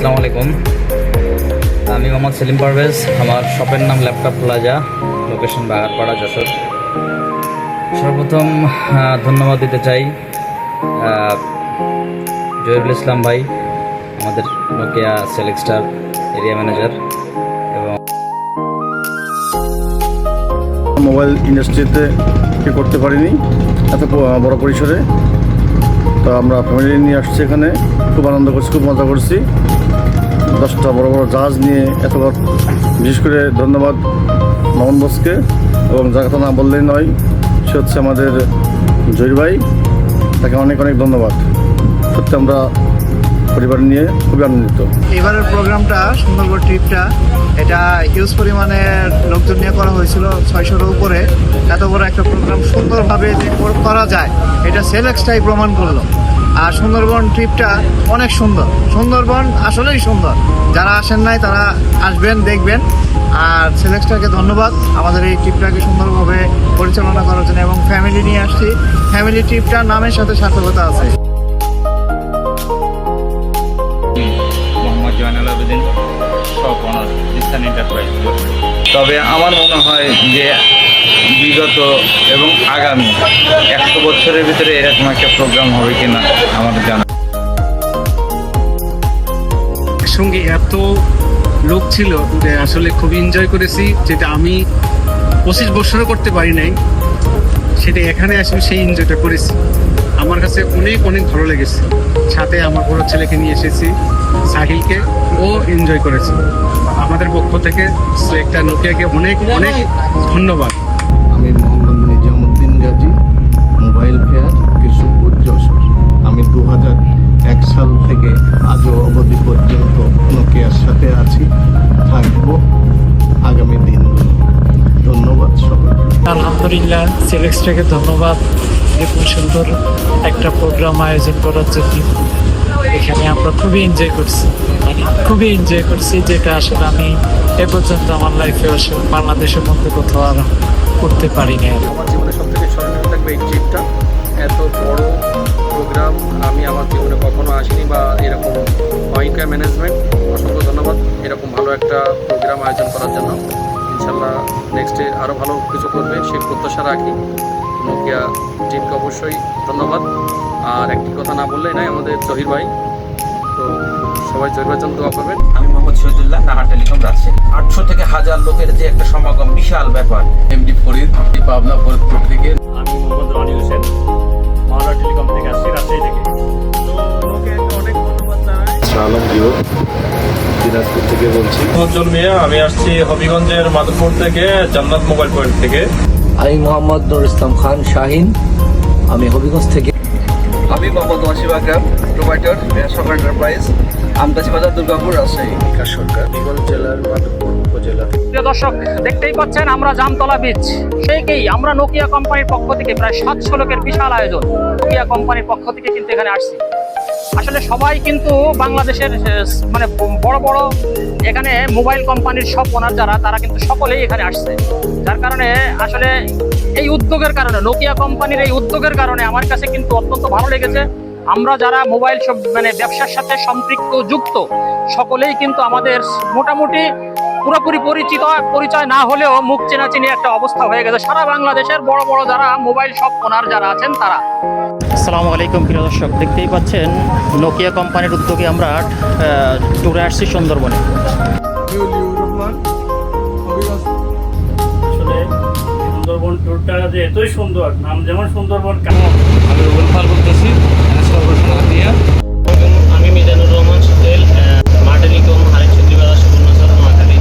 আসসালামু আলাইকুম। আমি মোহাম্মদ সেলিম পারভেজ। আমার শপের নাম laptop plaza, location Bagharpara, Jessore. সর্বপ্রথম ধন্যবাদ দিতে চাই জহিরুল ইসলাম ভাই, আমাদের নোকিয়া সেলেক্সটার এরিয়া ম্যানেজার। এবং মোবাইল ইন্ডাস্ট্রিতে করতে পারিনি এত বড় পরিসরে, তো আমরা ফ্যামিলি নিয়ে আসছি এখানে। খুব আনন্দ করছি, খুব মজা করছি। 10টা বড় বড় জাহাজ নিয়ে এত বড়, বিশেষ করে ধন্যবাদ মামুন বসকে, এবং যার কথা না বললেই নয়, সে হচ্ছে আমাদের জহির ভাই। তাকে অনেক অনেক ধন্যবাদ। সত্যি আমরা পরিবার নিয়ে খুবই আনন্দিত। এবারের প্রোগ্রামটা, সুন্দরবন ট্রিপটা, এটা হিউজ পরিমাণের লোকজন নিয়ে করা হয়েছিল, 600-এর উপরে। এত বড় একটা প্রোগ্রাম সুন্দরভাবে যে করা যায়, এটা সেলেক্সটাই প্রমাণ করলো। আর সুন্দরবন ট্রিপটা অনেক সুন্দর। সুন্দরবন আসলেই সুন্দর। যারা আসেন নাই তারা আসবেন, দেখবেন। আর সেলেক্সটাকে ধন্যবাদ আমাদের এই ট্রিপটাকে সুন্দরভাবে পরিচালনা করার জন্য, এবং ফ্যামিলি নিয়ে আসছি। ফ্যামিলি ট্রিপটা নামের সাথে সার্থকতা আছে। তবে আমার মনে হয় যে বিগত এবং আগামী 100 বছরের ভিতরে এরকম একটা প্রোগ্রাম হবে কিনা আমার জানা। সঙ্গে এত লোক ছিল যে আসলে খুব এনজয় করেছি, যেটা আমি 25 বছরও করতে পারি নাই, সেটা এখানে আসলে সেই এনজয়টা করেছি। আমার কাছে অনেক অনেক ভালো লেগেছে। সাথে আমার বড় ছেলেকে নিয়ে এসেছি, সাহিলকে, ও এনজয় করেছে। আমাদের পক্ষ থেকে একটা নোকিয়াকে অনেক অনেক ধন্যবাদ। আমি মোহাম্মদ নিজামুদ্দিন গাজী, মোবাইল ফেয়ার, কেশবপুর, যশোর। আমি 2001 সাল থেকে আজও অবধি পর্যন্ত নোকিয়ার সাথে আছি, থাকবো আগামী দিনগুলো। ধন্যবাদ সবাই। আলহামদুলিল্লাহ, সেলেক্সটাকে ধন্যবাদ এরকম সুন্দর একটা প্রোগ্রাম আয়োজন করার জন্য। এখানে আমরা খুবই এনজয় করছি, খুবই এনজয় করছি, যেটা আসলে আমি এ পর্যন্ত আমার লাইফে আসলে বাংলাদেশের মধ্যে কোথাও আর করতে পারিনি। আমার জীবনে সবথেকে স্মরণীয় থাকবে এই ট্রিপটা। এত বড় প্রোগ্রাম আমি আমার জীবনে কখনো আসিনি, বা এরকম নোকিয়া ম্যানেজমেন্ট অসংখ্য ধন্যবাদ এরকম ভালো একটা প্রোগ্রাম আয়োজন করার জন্য। ইনশাল্লাহ নেক্সটে আরও ভালো কিছু করবে সেই প্রত্যাশা রাখি। নোকিয়া টিমকে অবশ্যই ধন্যবাদ। আর একটি কথা না বললেই নয়, আমাদের জহির ভাই, তো সবাই জহির ভাইয়ের জন্য দোয়া করবেন। আমি মোহাম্মদ শহীদুল্লাহ, নাহা টেলিকম, রাজশাহী। 800 থেকে 1000 লোকের যে একটা সমাগম, বিশাল ব্যাপার। এমডি ফরিদ, পাবনা ফরিদপুর থেকে। আমি মোহাম্মদ রনি হোসেন, মাওনা টেলিকম থেকে আসছি, রাজশাহী থেকে। তো নোকিয়াকে অনেক ধন্যবাদ জানাই। আলম জিও, দিনাজপুর থেকে বলছি। উজ্জ্বল মিয়া, আমি আসছি হবিগঞ্জের মাধবপুর থেকে, জান্নাত মোবাইল পয়েন্ট থেকে। আমি মোহাম্মদ নুর ইসলাম খান শাহিন, আমি হবিগঞ্জ থেকে। আমি মোহাম্মদ ওয়াসিম আকরাম, প্রোভাইডার সরকার এন্টারপ্রাইজ, আমগাছি বাজার, দুর্গাপুর, রাজশাহী। বিকাশ সরকার, হবিগঞ্জ জেলার মাধবপুর উপজেলা। প্রিয় দর্শক, দেখতেই পাচ্ছেন আমরা জামতলা বিচ। সেইকেই আমরা নোকিয়া কোম্পানির পক্ষ থেকে প্রায় 700 লোকের বিশাল আয়োজন, নোকিয়া কোম্পানির পক্ষ থেকে কিন্তু এখানে আসছি। আসলে সবাই কিন্তু বাংলাদেশের মানে বড় বড় এখানে মোবাইল কোম্পানির সব ওনার যারা, তারা কিন্তু সকলেই এখানে আসছে। যার কারণে আসলে এই উদ্যোগের কারণে, নোকিয়া কোম্পানির এই উদ্যোগের কারণে আমার কাছে কিন্তু অত্যন্ত ভালো লেগেছে। আমরা যারা মোবাইল সব মানে ব্যবসার সাথে সম্পৃক্ত যুক্ত, সকলেই কিন্তু আমাদের মোটামুটি পুরোপুরি পরিচয় না হলেও মুখ চেনাচিনি একটা অবস্থা হয়ে গেছে সারা বাংলাদেশের বড় বড় যারা মোবাইল শপ ওনার যারা আছেন তারা। আসসালামু আলাইকুম প্রিয় দর্শক, দেখতেই পাচ্ছেন নোকিয়া কোম্পানির উদ্যোগে আমরা ট্যুরে আসছি সুন্দরবনে। আসলে সুন্দরবন ট্যুরটা যে এতই সুন্দর, নাম যেমন সুন্দরবন। আমি রুবেল ফাল বলতেছি, আমি মিজানুর রহমান সুহেল, মা টেলিকম, হারিক ছত্রী বাজার, সুবর্ণচর, নোয়াখালী।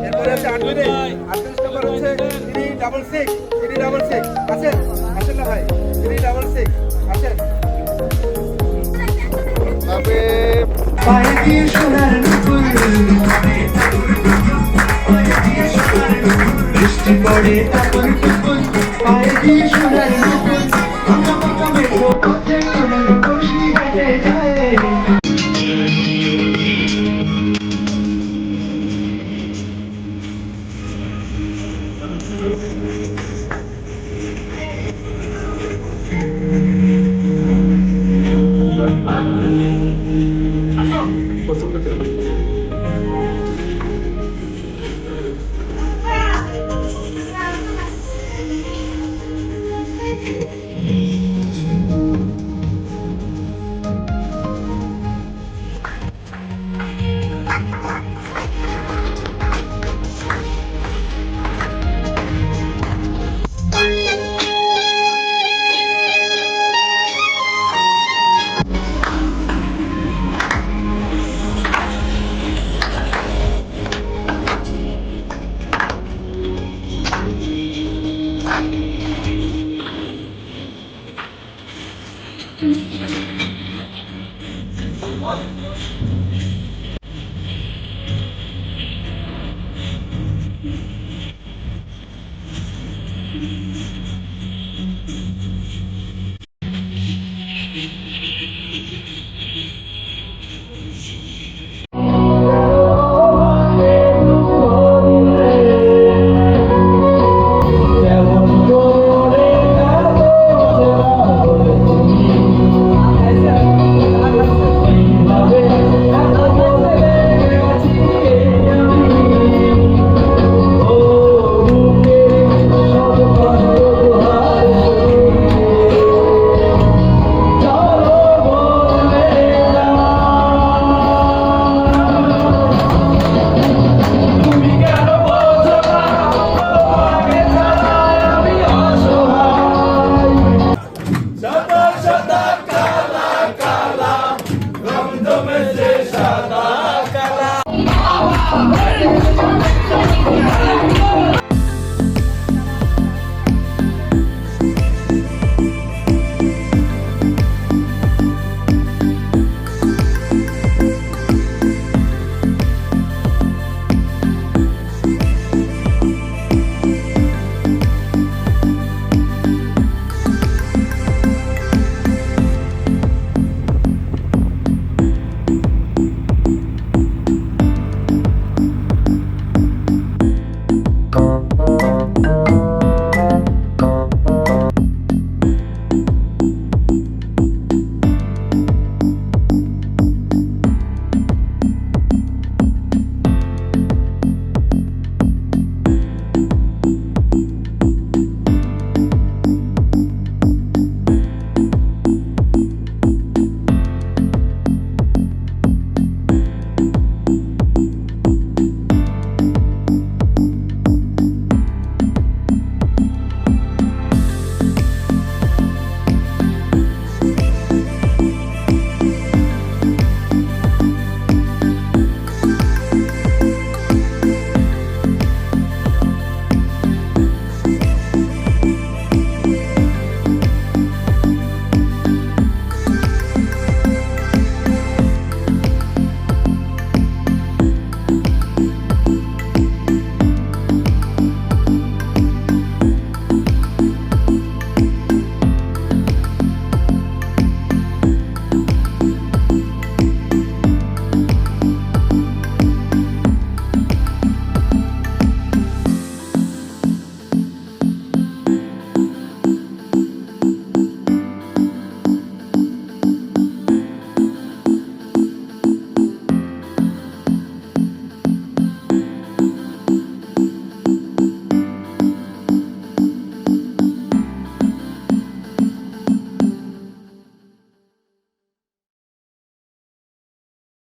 এরপরে হচ্ছে 8 মিনিট 38 নম্বর হচ্ছে 366 366 আছেন আসেন না ভাই 366 আসেন তবে পায়ে দিয়ে সোনার নুপুর বৃষ্টি পড়ে তখন টুকুর পায়ে দিয়ে সোনার নুপুর আমরা মোটামে করতে সোনার খুশি হেঁটে যায়